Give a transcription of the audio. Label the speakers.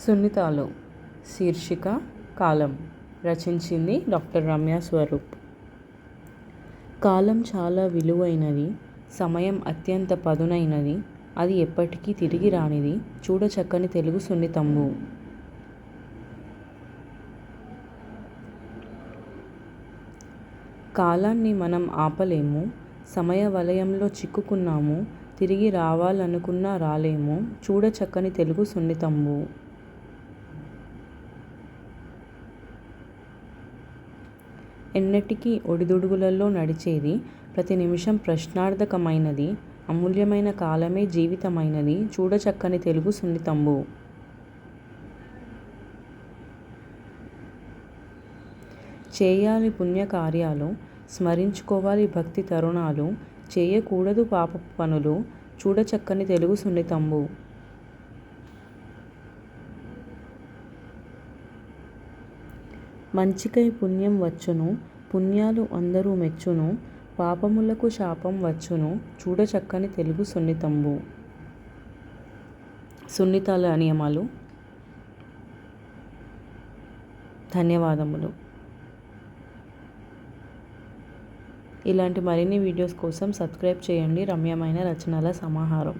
Speaker 1: సున్నితాలు శీర్షిక కాలం. రచించింది డాక్టర్ రమ్య స్వరూప్. కాలం చాలా విలువైనది. సమయం అత్యంత పదునైనది. అది ఎప్పటికీ తిరిగి రానిది. చూడచక్కని తెలుగు సున్నితంబు. కాలాన్ని మనం ఆపలేము. సమయ వలయంలో చిక్కుకున్నాము. తిరిగి రావాలనుకున్నా రాలేము. చూడచక్కని తెలుగు సున్నితంబు. ఎన్నటికీ ఒడిదుడుగులలో నడిచేది. ప్రతి నిమిషం ప్రశ్నార్థకమైనది. అమూల్యమైన కాలమే జీవితమైనది. చూడచక్కని తెలుగు సున్నితంబు. చేయాలి పుణ్యకార్యాలు. స్మరించుకోవాలి భక్తి తరుణాలు. చేయకూడదు పాపపు పనులు. చూడచక్కని తెలుగు సున్నితంబు. మంచికై పుణ్యం వచ్చును. పుణ్యాలు అందరూ మెచ్చును. పాపములకు శాపం వచ్చును. చూడచక్కని తెలుగు సున్నితంబు. సున్నితాల నియమాలు. ధన్యవాదములు. ఇలాంటి మరిన్ని వీడియోస్ కోసం సబ్స్క్రైబ్ చేయండి. రమ్యమైన రచనల సమాహారం.